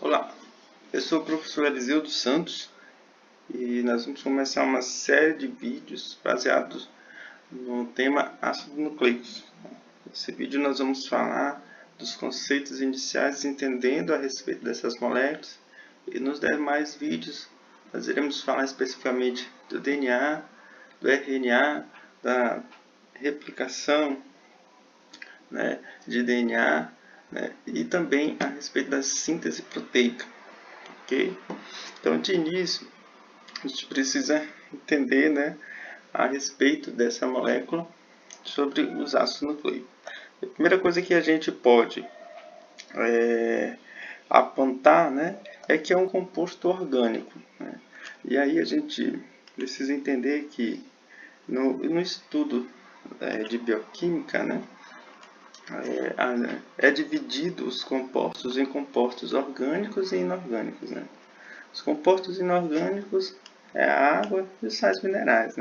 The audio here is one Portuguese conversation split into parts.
Olá, eu sou o professor Eliseu dos Santos e nós vamos começar uma série de vídeos baseados no tema ácidos nucleicos. Nesse vídeo nós vamos falar dos conceitos iniciais, entendendo a respeito dessas moléculas, e nos demais vídeos nós iremos falar especificamente do DNA, do RNA, da replicação, de DNA, e também a respeito da síntese proteica. Okay? Então, de início, a gente precisa entender a respeito dessa molécula sobre os ácidos nucleicos. A primeira coisa que a gente pode apontar é que é um composto orgânico. E aí a gente precisa entender que no estudo de bioquímica, é dividido os compostos em compostos orgânicos e inorgânicos. Os compostos inorgânicos é a água e os sais minerais.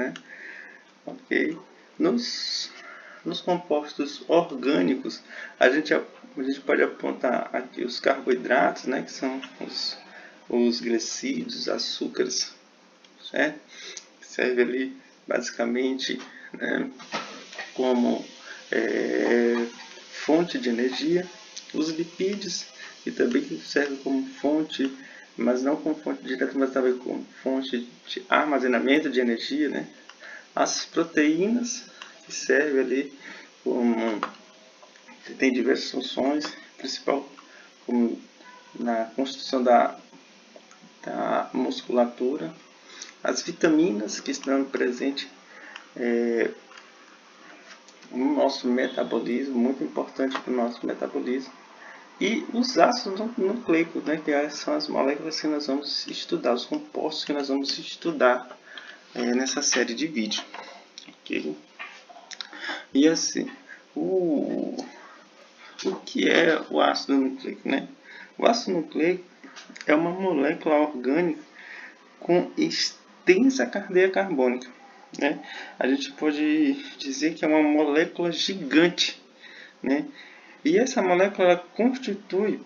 Okay? Nos compostos orgânicos, a gente pode apontar aqui os carboidratos, que são os glicídios, açúcares, certo? Que serve ali basicamente como fonte de energia. Os lipídios, que também servem como fonte, mas não como fonte direta, mas também como fonte de armazenamento de energia. As proteínas, que servem ali como... tem diversas funções, principal como na construção da musculatura. As vitaminas, que estão presentes no nosso metabolismo, muito importante para o nosso metabolismo. E os ácidos nucleicos, que são as moléculas que nós vamos estudar, os compostos que nós vamos estudar nessa série de vídeos. Okay? E assim, o que é o ácido nucleico? O ácido nucleico é uma molécula orgânica com extensa cadeia carbônica. A gente pode dizer que é uma molécula gigante. E essa molécula constitui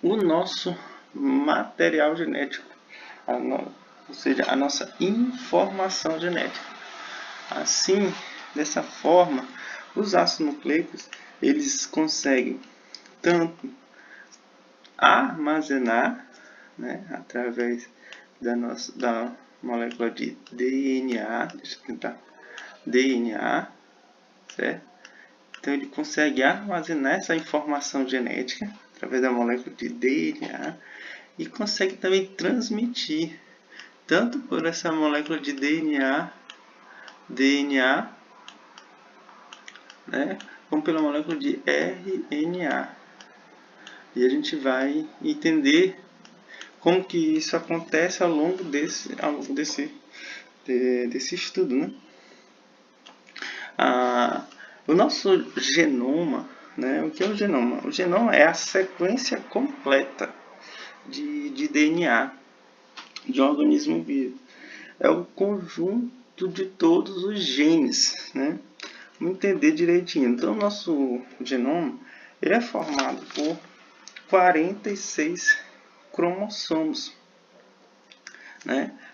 o nosso material genético, ou seja, a nossa informação genética. Assim, dessa forma, os ácidos nucleicos eles conseguem tanto armazenar, através da molécula de DNA, deixa eu tentar, DNA, certo? Então ele consegue armazenar essa informação genética através da molécula de DNA e consegue também transmitir, tanto por essa molécula de DNA, como pela molécula de RNA. E a gente vai entender como que isso acontece ao longo desse estudo. O nosso genoma, o que é o genoma? O genoma é a sequência completa de DNA de um organismo vivo. É o conjunto de todos os genes. Vamos entender direitinho. Então, o nosso genoma ele é formado por 46 cromossomos.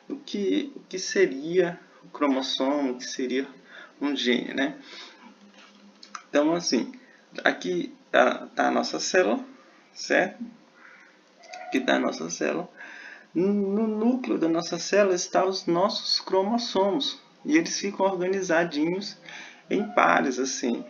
O que seria o cromossomo? O que seria um gene? Então, assim, aqui está a nossa célula, certo? Aqui está a nossa célula. No núcleo da nossa célula estão os nossos cromossomos. E eles ficam organizadinhos em pares, assim.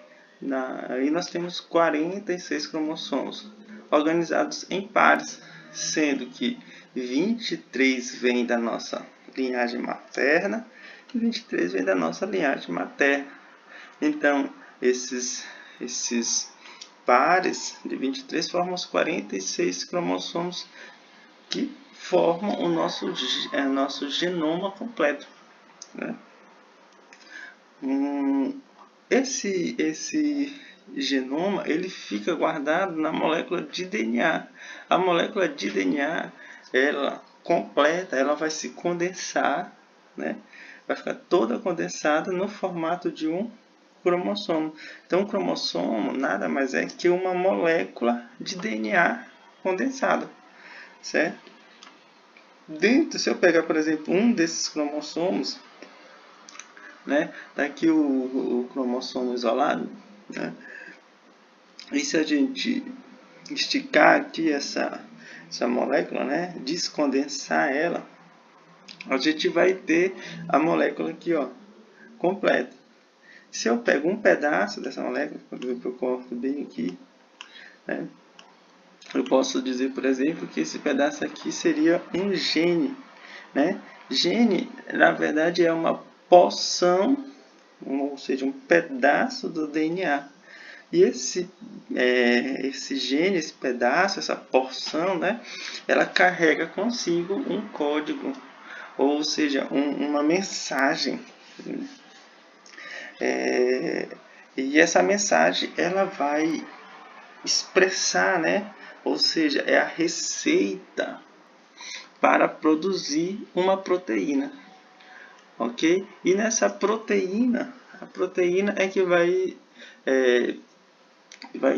Aí nós temos 46 cromossomos organizados em pares, sendo que 23 vêm da nossa linhagem materna e 23 vêm da nossa linhagem materna. Então, esses pares de 23 formam os 46 cromossomos que formam o nosso genoma completo. Esse genoma ele fica guardado na molécula de DNA. A molécula de DNA, ela completa, ela vai se condensar, vai ficar toda condensada no formato de um cromossomo. Então, o cromossomo nada mais é que uma molécula de DNA condensada. certo? Dentro, se eu pegar, por exemplo, um desses cromossomos, né, tá aqui o cromossomo isolado, né, e se a gente esticar aqui essa molécula, né, descondensar ela, a gente vai ter a molécula aqui, ó, completa. Se eu pego um pedaço dessa molécula, por exemplo, eu corto bem aqui, né, eu posso dizer, por exemplo, que esse pedaço aqui seria um gene, né? Gene, na verdade, é uma porção, ou seja, um pedaço do DNA. E esse gene, esse pedaço, essa porção, né, ela carrega consigo um código, ou seja, uma mensagem. E essa mensagem ela vai expressar, né, ou seja, é a receita para produzir uma proteína, ok? E nessa proteína, a proteína é que vai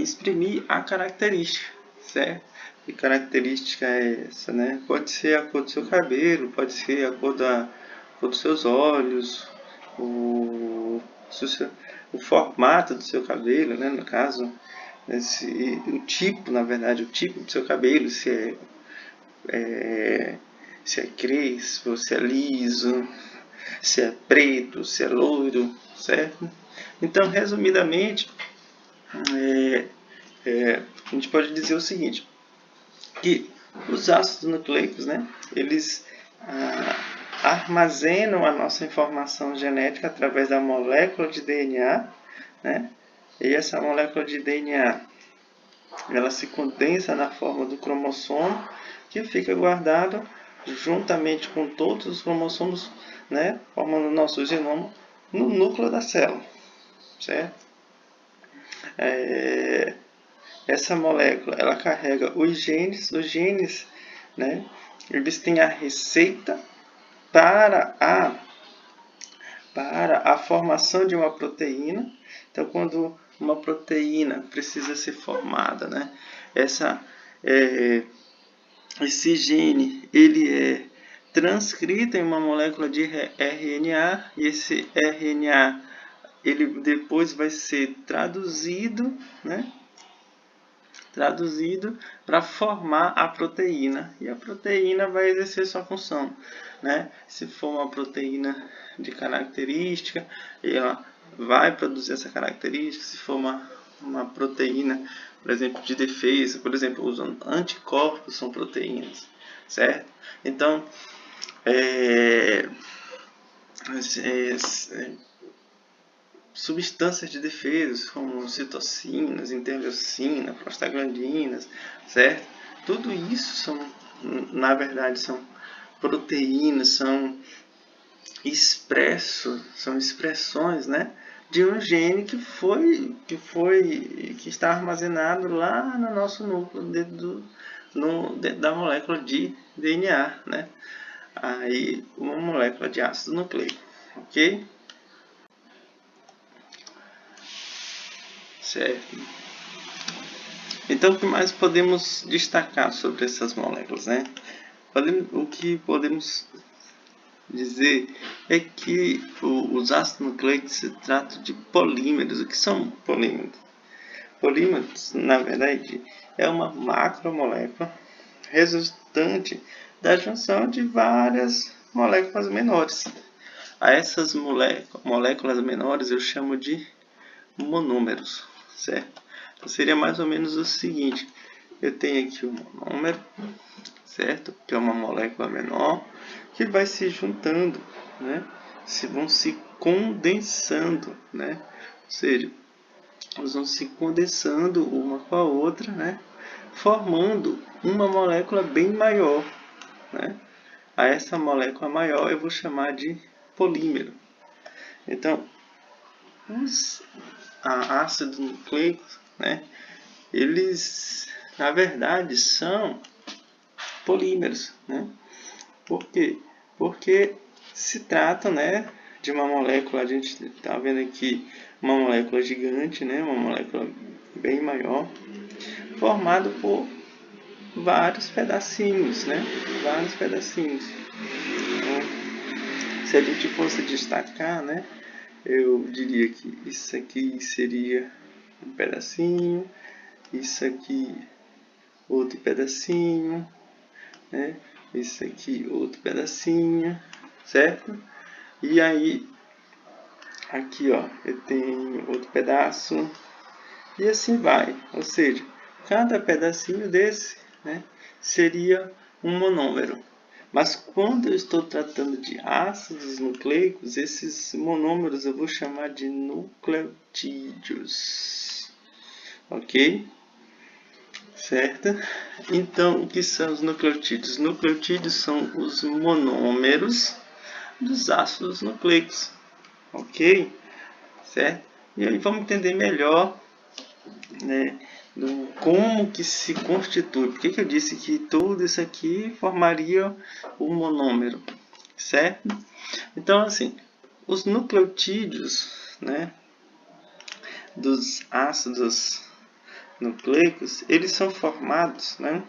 exprimir a característica, certo? Que característica é essa, né? Pode ser a cor do seu cabelo, pode ser a cor dos seus olhos, o, o formato do seu cabelo, né? No caso, o tipo, na verdade, o tipo do seu cabelo, se é crespo, se é liso, se é preto, se é loiro, certo? Então, resumidamente, a gente pode dizer o seguinte, que os ácidos nucleicos, né, eles armazenam a nossa informação genética através da molécula de DNA, né, e essa molécula de DNA ela se condensa na forma do cromossomo, que fica guardado juntamente com todos os cromossomos, né, formando o nosso genoma no núcleo da célula, certo? Essa molécula ela carrega os genes, né, eles têm a receita para a formação de uma proteína. Então, quando uma proteína precisa ser formada, né, esse gene ele é transcrito em uma molécula de RNA e esse RNA ele depois vai ser traduzido, né, para formar a proteína. E a proteína vai exercer sua função, né? Se for uma proteína de característica, ela vai produzir essa característica. Se for uma proteína, por exemplo, de defesa, por exemplo, os anticorpos são proteínas, certo? Então, substâncias de defesa, como citocinas, interleucinas, prostaglandinas, certo? Tudo isso na verdade, são proteínas, são expressões, né, de um gene que está armazenado lá no nosso núcleo, dentro da molécula de DNA, né? Aí, uma molécula de ácido nucleico, ok? Certo. Então, o que mais podemos destacar sobre essas moléculas, né? O que podemos dizer é que os ácidos nucleicos se tratam de polímeros. O que são polímeros? Polímeros, na verdade, é uma macromolécula resultante da junção de várias moléculas menores. A essas moléculas menores eu chamo de monômeros, certo? Então seria mais ou menos o seguinte: eu tenho aqui o monômero, certo? Que é uma molécula menor que vai se juntando, né? Vão se condensando, né? Ou seja, elas vão se condensando uma com a outra, né? Formando uma molécula bem maior, né? A essa molécula maior eu vou chamar de polímero. Então, os ácidos nucleicos, né? Eles, na verdade, são polímeros, né? Por quê? Porque se trata, né, de uma molécula, a gente está vendo aqui uma molécula gigante, né, uma molécula bem maior, formada por vários pedacinhos, né? Vários pedacinhos. Então, se a gente fosse destacar, né? Eu diria que isso aqui seria um pedacinho, isso aqui outro pedacinho, né? Isso aqui outro pedacinho, certo? E aí, aqui ó, eu tenho outro pedaço, e assim vai. Ou seja, cada pedacinho desse, né, seria um monômero. Mas quando eu estou tratando de ácidos nucleicos, esses monômeros eu vou chamar de nucleotídeos. Ok? Certo? Então, o que são os nucleotídeos? Nucleotídeos são os monômeros dos ácidos nucleicos. Ok? Certo? E aí vamos entender melhor, né, do como que se constitui. Por que eu disse que tudo isso aqui formaria um monômero, certo? Então, assim, os nucleotídeos, né, dos ácidos nucleicos, eles são formados, né,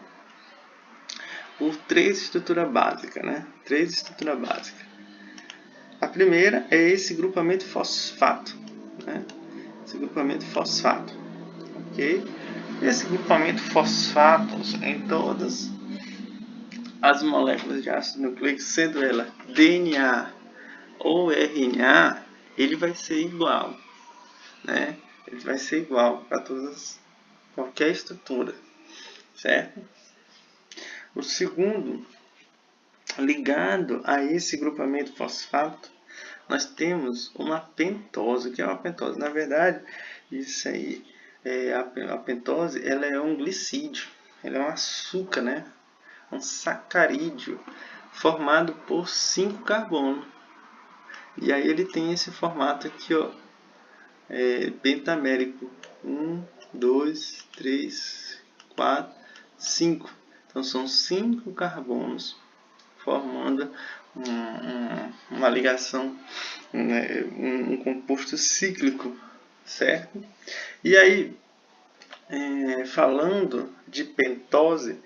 por três estruturas básicas, né? Três estruturas básicas. A primeira é esse grupamento fosfato, né? Esse grupamento fosfato, ok? Esse grupamento fosfato em todas as moléculas de ácido nucleico, sendo ela DNA ou RNA, ele vai ser igual, né? Ele vai ser igual para todas, qualquer estrutura, certo? O segundo, ligado a esse grupamento fosfato, nós temos uma pentose. O que é uma pentose? Na verdade, isso aí, a pentose, ela é um glicídio, ela é um açúcar, né? Um sacarídeo formado por 5 carbonos. E aí ele tem esse formato aqui, ó, pentamérico. 1, 2, 3, 4, 5. Então são 5 carbonos formando uma ligação, né, um composto cíclico, certo? E aí, falando de pentose,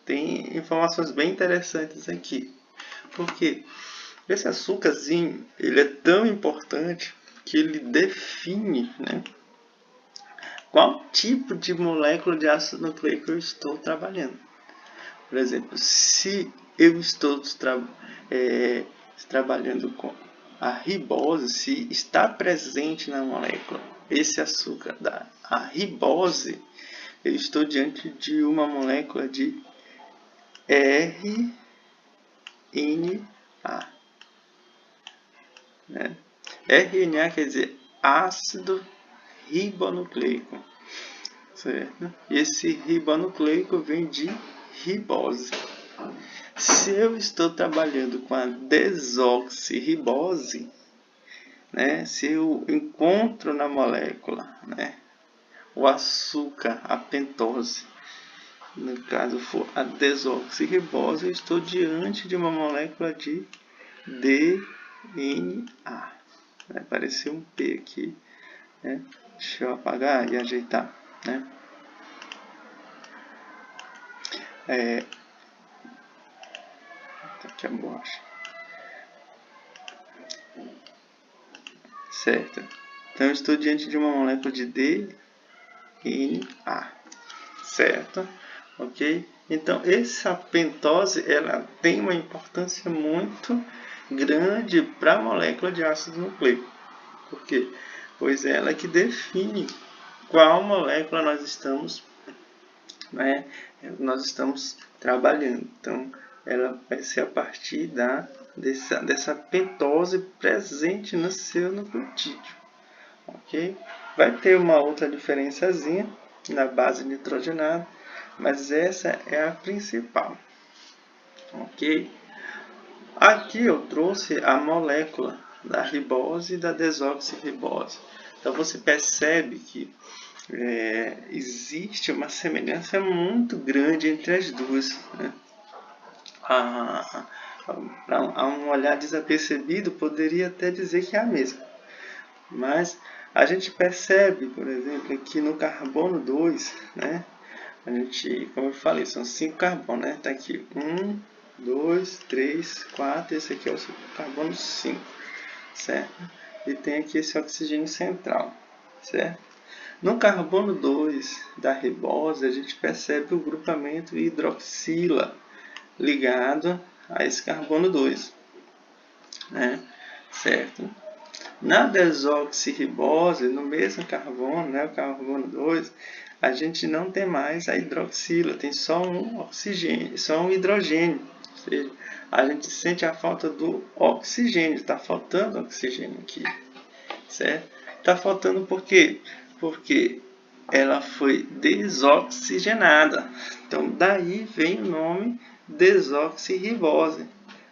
tem informações bem interessantes aqui, porque esse açúcarzinho ele é tão importante que ele define, né, qual tipo de molécula de ácido nucleico eu estou trabalhando. Por exemplo, se eu estou trabalhando com a ribose, se está presente na molécula esse açúcar a ribose, eu estou diante de uma molécula de RNA. Né? RNA quer dizer ácido ribonucleico. Certo? E esse ribonucleico vem de ribose. Se eu estou trabalhando com a desoxirribose, né, se eu encontro na molécula, né, o açúcar, a pentose, no caso for a desoxirribose, eu estou diante de uma molécula de DNA. Vai aparecer um P aqui, né? Deixa eu apagar e ajeitar, né? Aqui a borracha. Certo. Então eu estou diante de uma molécula de DNA. Certo? Ok? Então essa pentose ela tem uma importância muito grande para a molécula de ácido nucleico. Por quê? Pois é ela que define qual molécula nós estamos trabalhando. Então, ela vai ser a partir dessa pentose presente no seu nucleotídeo. Ok? Vai ter uma outra diferençazinha na base nitrogenada, mas essa é a principal. Ok? Aqui eu trouxe a molécula da ribose e da desoxirribose. Então você percebe que existe uma semelhança muito grande entre as duas. Né? A um olhar desapercebido poderia até dizer que é a mesma. Mas a gente percebe, por exemplo, que no carbono 2, né, a gente, como eu falei, são 5 carbonos, né? Tá aqui 1, 2, 3, 4, esse aqui é o carbono 5, certo? E tem aqui esse oxigênio central, certo? No carbono 2 da ribose, a gente percebe o grupamento hidroxila ligado a esse carbono 2, né? Certo? Na desoxirribose, no mesmo carbono, né, o carbono 2, a gente não tem mais a hidroxila, tem só um oxigênio, só um hidrogênio. Ou seja, a gente sente a falta do oxigênio, está faltando oxigênio aqui, certo? Está faltando por quê? Porque ela foi desoxigenada. Então, daí vem o nome desoxirribose.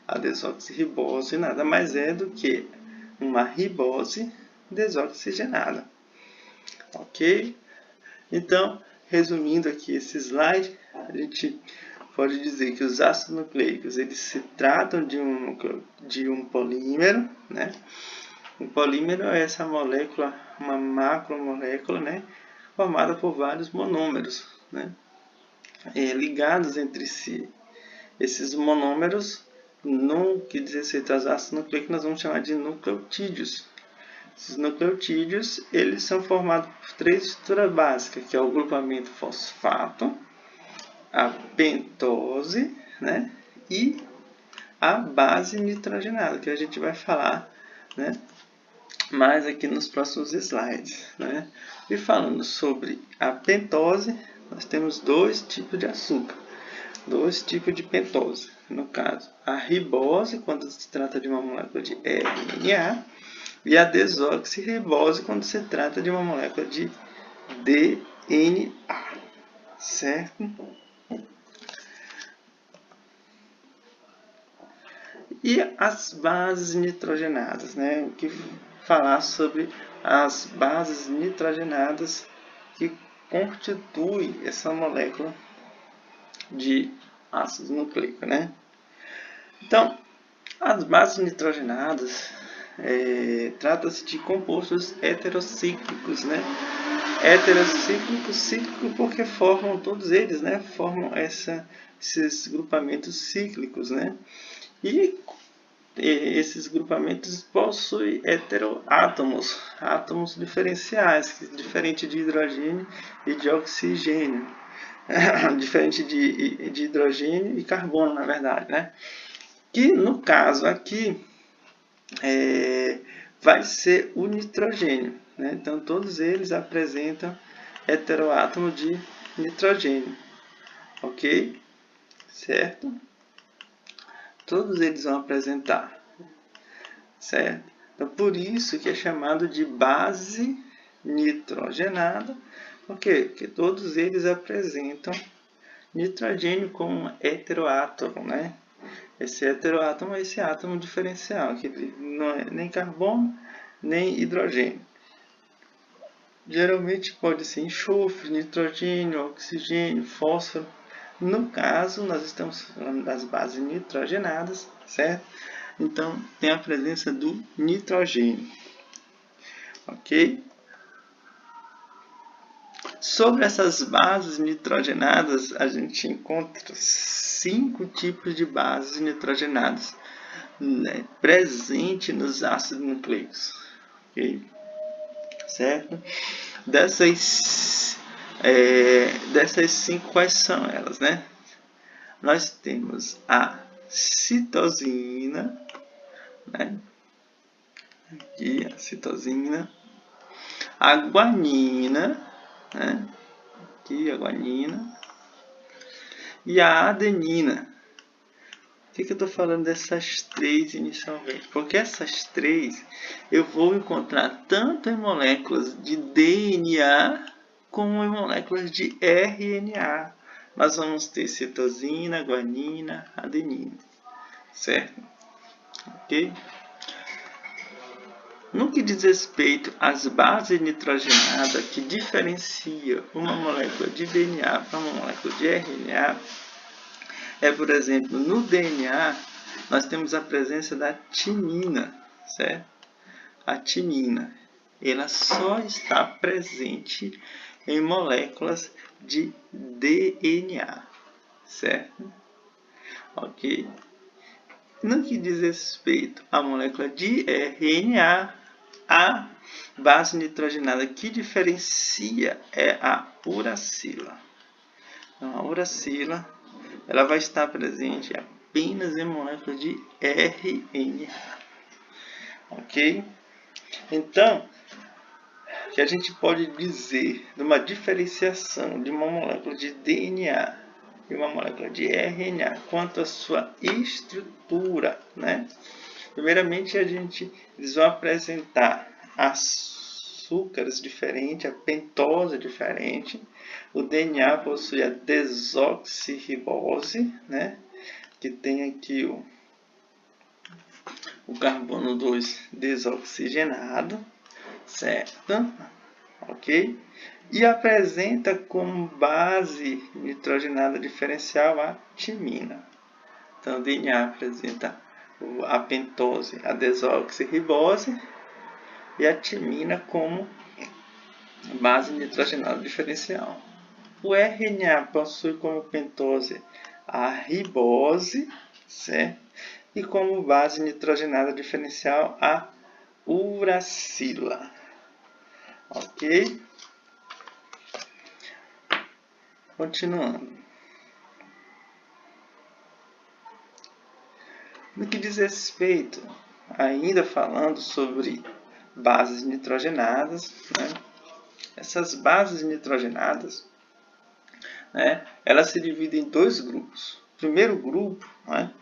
A desoxirribose nada mais é do que uma ribose desoxigenada. Ok? Então, resumindo aqui esse slide, a gente pode dizer que os ácidos nucleicos eles se tratam de um polímero, né? O polímero é essa molécula, uma macromolécula, né? Formada por vários monômeros, né? Ligados entre si. Esses monômeros, no que diz respeito aos ácidos nucleicos, nós vamos chamar de nucleotídeos. Esses nucleotídeos eles são formados por 3 estruturas básicas, que é o grupamento fosfato, a pentose, né? E a base nitrogenada, que a gente vai falar, né, mais aqui nos próximos slides, né? E falando sobre a pentose, nós temos 2 tipos de açúcar, 2 tipos de pentose. No caso, a ribose, quando se trata de uma molécula de RNA, e a desoxirribose, quando se trata de uma molécula de DNA, certo? E as bases nitrogenadas, né? O que falar sobre as bases nitrogenadas que constituem essa molécula de ácido nucleico, né? Então, as bases nitrogenadas trata-se de compostos heterocíclicos, né? Cíclico porque formam todos eles, né? Formam esses grupamentos cíclicos, né? E esses grupamentos possuem heteroátomos, átomos diferenciais, diferente de hidrogênio e de oxigênio, diferente de hidrogênio e carbono, na verdade, né? Que no caso aqui vai ser o nitrogênio, né? Então todos eles apresentam heteroátomo de nitrogênio, ok? Certo? Todos eles vão apresentar, certo? Então, por isso que é chamado de base nitrogenada. Por quê? Porque todos eles apresentam nitrogênio como um heteroátomo, né? Esse heteroátomo é esse átomo diferencial, que não é nem carbono, nem hidrogênio. Geralmente pode ser enxofre, nitrogênio, oxigênio, fósforo. No caso, nós estamos falando das bases nitrogenadas, certo? Então, tem a presença do nitrogênio, ok? Sobre essas bases nitrogenadas, a gente encontra 5 tipos de bases nitrogenadas, né, presentes nos ácidos nucleicos, ok? Certo? Dessas 5, quais são elas, né? Nós temos a citosina, né? Aqui a citosina, a guanina, né? Aqui a guanina, e a adenina. Por que eu estou falando dessas 3 inicialmente? Porque essas 3 eu vou encontrar tanto em moléculas de DNA como em moléculas de RNA. Nós vamos ter citosina, guanina, adenina, certo? Ok? No que diz respeito às bases nitrogenadas que diferencia uma molécula de DNA para uma molécula de RNA, por exemplo, no DNA, nós temos a presença da timina, certo? A timina, ela só está presente em moléculas de DNA, certo? Ok? No que diz respeito à molécula de RNA, a base nitrogenada que diferencia é a uracila. Então, a uracila ela vai estar presente apenas em moléculas de RNA. Ok? Então, o que a gente pode dizer de uma diferenciação de uma molécula de DNA e uma molécula de RNA quanto à sua estrutura, né? Primeiramente, eles vão apresentar açúcares diferentes, a pentose diferente. O DNA possui a desoxirribose, né? Que tem aqui o carbono 2 desoxigenado, certo? Ok? E apresenta como base nitrogenada diferencial a timina. Então, o DNA apresenta a pentose, a desoxirribose e a timina como base nitrogenada diferencial. O RNA possui como pentose a ribose, certo? E como base nitrogenada diferencial a uracila. Ok? Continuando. No que diz respeito, ainda falando sobre bases nitrogenadas, né? Essas bases nitrogenadas, né, elas se dividem em dois grupos. O primeiro grupo, né,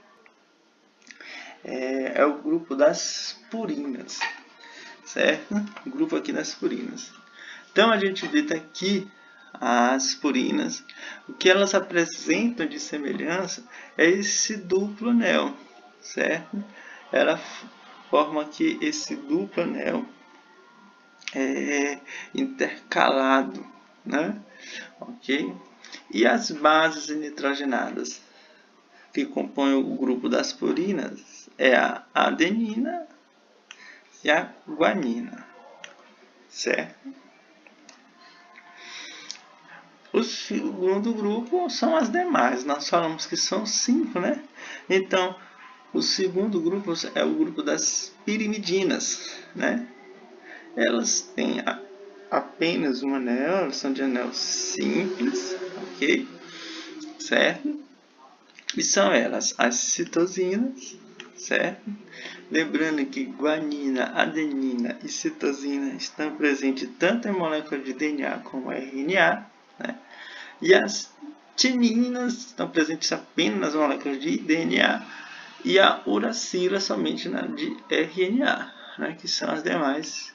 é o grupo das purinas, certo? O grupo aqui das purinas. Então, a gente vê aqui as purinas. O que elas apresentam de semelhança é esse duplo anel, certo? Ela forma aqui esse duplo anel intercalado, né? Ok? E as bases nitrogenadas que compõem o grupo das purinas é a adenina e a guanina, certo? O segundo grupo são as demais. Nós falamos que são 5, né? Então, o segundo grupo é o grupo das pirimidinas, né? Elas têm apenas um anel, elas são de anel simples, ok? Certo? E são elas as citosinas, certo? Lembrando que guanina, adenina e citosina estão presentes tanto em molécula de DNA como RNA, né? E as timinas estão presentes apenas nas moléculas de DNA e a uracila somente na de RNA, né? Que são as demais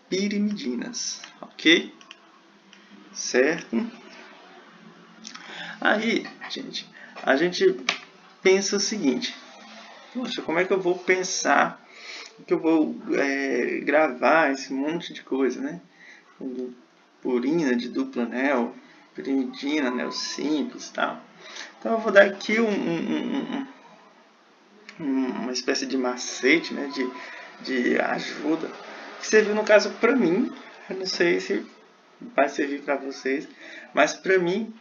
pirimidinas, ok? Certo? Aí, gente, a gente pensa o seguinte: poxa, como é que eu vou pensar que eu vou gravar esse monte de coisa, né? Purina de duplo anel, pirimidina, anel simples, tal. Então eu vou dar aqui uma espécie de macete, né? De ajuda que serviu no caso para mim. Eu não sei se vai servir para vocês, mas para mim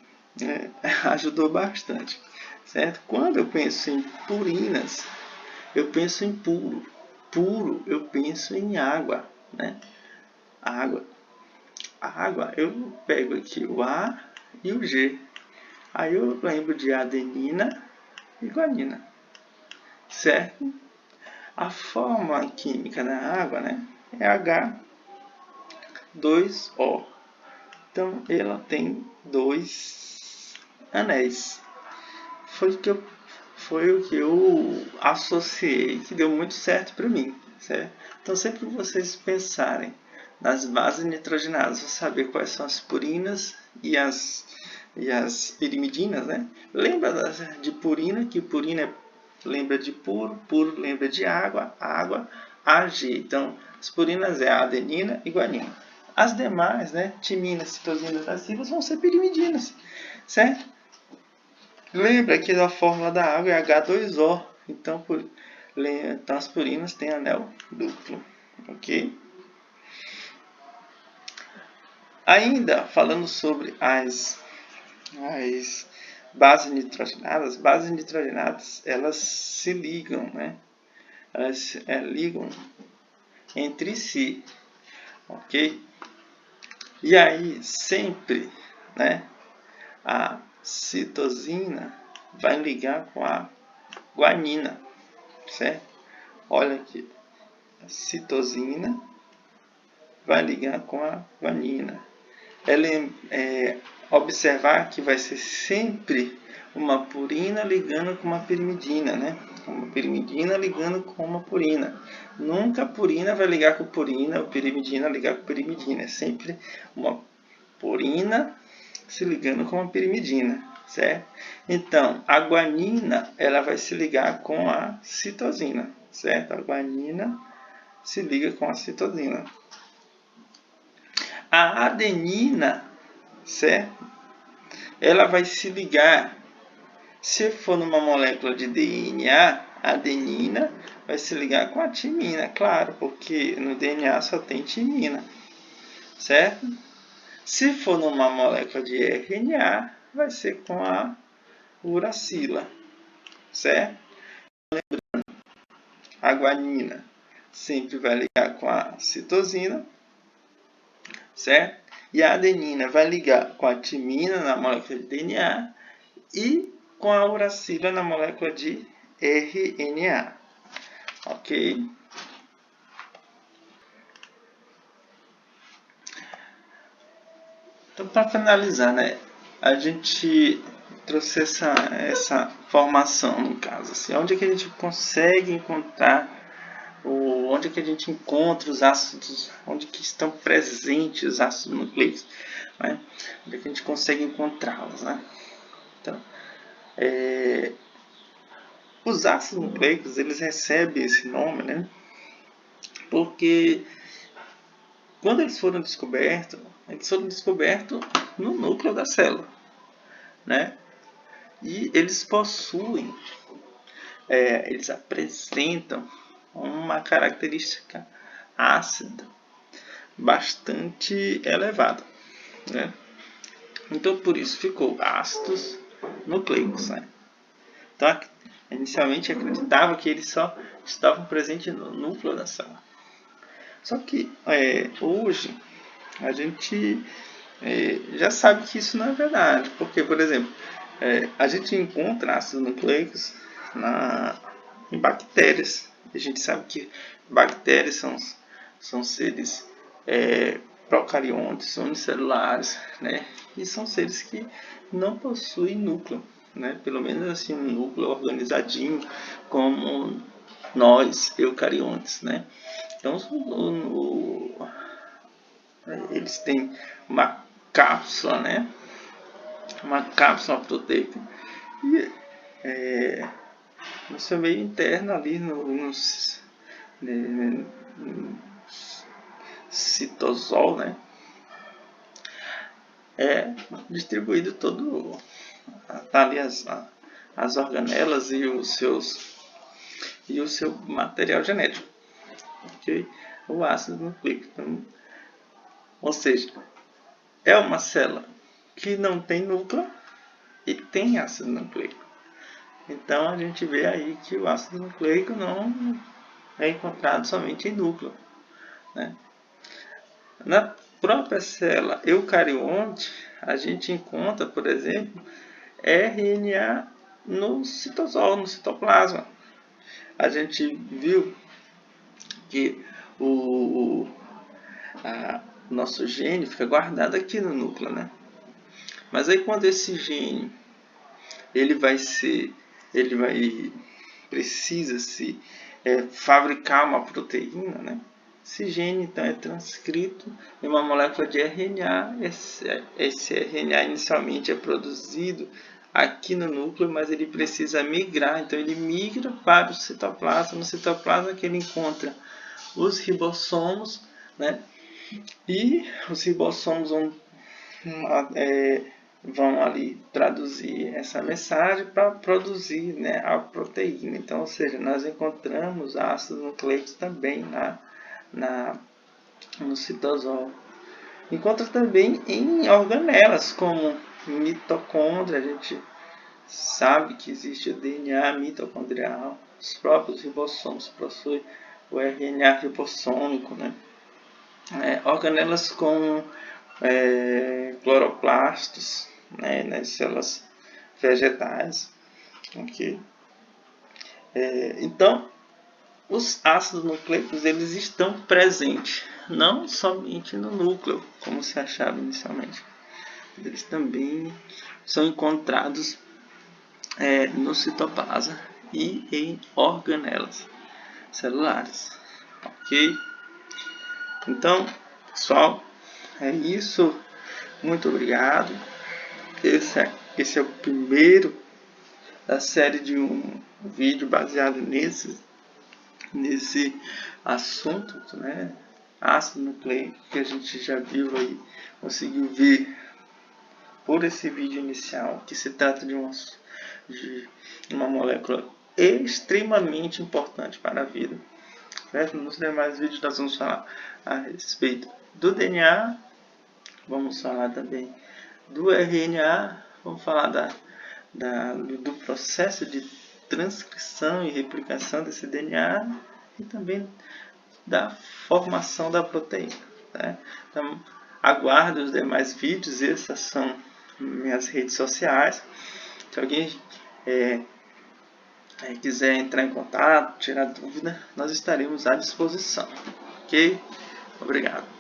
ajudou bastante, certo? Quando eu penso em purinas, eu penso em puro. Puro, eu penso em água, né? Água. A água, eu pego aqui o A e o G. Aí eu lembro de adenina e guanina, certo? A fórmula química da água, né, é H2O. Então, ela tem 2 anéis. Foi o que eu associei, que deu muito certo para mim, certo? Então, sempre que vocês pensarem nas bases nitrogenadas, vão saber quais são as purinas e as pirimidinas, né? Lembra de purina, que purina lembra de puro, puro lembra de água, água, Ag. Então, as purinas é a adenina e guanina. As demais, né, timina, citosina, uracilas, vão ser pirimidinas, certo? Lembra que a fórmula da água é H2O. Então, então as purinas têm anel duplo, ok? Ainda falando sobre as as bases nitrogenadas, elas se ligam, né? Elas ligam entre si, ok? E aí sempre, né, a citosina vai ligar com a guanina, certo? Olha aqui, a citosina vai ligar com a guanina. Observar que vai ser sempre uma purina ligando com uma pirimidina, né? Uma pirimidina ligando com uma purina. Nunca a purina vai ligar com purina, a pirimidina ligar com pirimidina. É sempre uma purina se ligando com uma pirimidina, certo? Então, a guanina, ela vai se ligar com a citosina, certo? A guanina se liga com a citosina. A adenina, certo? Ela vai se ligar, se for numa molécula de DNA, a adenina vai se ligar com a timina, claro, porque no DNA só tem timina, certo? Se for numa molécula de RNA, vai ser com a uracila, certo? Lembrando, a guanina sempre vai ligar com a citosina, certo? E a adenina vai ligar com a timina na molécula de DNA e com a uracila na molécula de RNA, ok? Então, para finalizar, né, a gente trouxe essa formação, no caso, assim, onde é que a gente consegue encontrar, onde é que a gente encontra os ácidos, onde que estão presentes os ácidos nucleicos, né? Onde é que a gente consegue encontrá-los, né? Então, os ácidos nucleicos, eles recebem esse nome, né? Porque quando eles foram descobertos no núcleo da célula, né? E eles possuem, eles apresentam uma característica ácida bastante elevada, né? Então por isso ficou ácidos nucleicos, né? Então inicialmente acreditava que eles só estavam presentes no núcleo da célula. Só que hoje a gente já sabe que isso não é verdade, porque, por exemplo, a gente encontra ácidos nucleicos em bactérias. A gente sabe que bactérias são seres procariontes, unicelulares, né? E são seres que não possuem núcleo, né? Pelo menos assim, um núcleo organizadinho, como nós, eucariontes, né? Então, eles têm uma cápsula, né? Uma cápsula proteica e no seu meio interno ali no citosol, né? É distribuído todo, tá ali as organelas e o seu material genético, ok? O ácido nucleico. Então, ou seja, é uma célula que não tem núcleo e tem ácido nucleico. Então a gente vê aí que o ácido nucleico não é encontrado somente em núcleo, né? Na própria célula eucarionte, a gente encontra, por exemplo, RNA no citosol, no citoplasma. A gente viu que o nosso gene fica guardado aqui no núcleo, né? Mas aí quando esse gene precisa-se fabricar uma proteína, né? Esse gene então é transcrito em uma molécula de RNA. Esse RNA inicialmente é produzido aqui no núcleo, mas ele precisa migrar, então ele migra para o citoplasma. No citoplasma que ele encontra os ribossomos, né? E os ribossomos vão ali traduzir essa mensagem para produzir, né, a proteína. Então, ou seja, nós encontramos ácidos nucleicos também no citosol. Encontra também em organelas, como mitocôndria, a gente sabe que existe o DNA mitocondrial, os próprios ribossomos possuem o RNA ribossômico, né? Organelas com cloroplastos, né, nas células vegetais. Okay? Então, os ácidos nucleicos eles estão presentes, não somente no núcleo, como se achava inicialmente. Eles também são encontrados no citoplasma e em organelas celulares. Ok? Então, pessoal, é isso. Muito obrigado. Esse é o primeiro da série de um vídeo baseado nesse assunto, né? Ácido nucleico, que a gente já viu aí, conseguiu ver por esse vídeo inicial, que se trata de uma molécula extremamente importante para a vida. Certo? Nos demais vídeos nós vamos falar a respeito do DNA, vamos falar também do RNA, vamos falar do processo de transcrição e replicação desse DNA e também da formação da proteína. Tá? Então, aguarde os demais vídeos, essas são minhas redes sociais. Se alguém quiser entrar em contato, tirar dúvida, nós estaremos à disposição. Ok? Obrigado.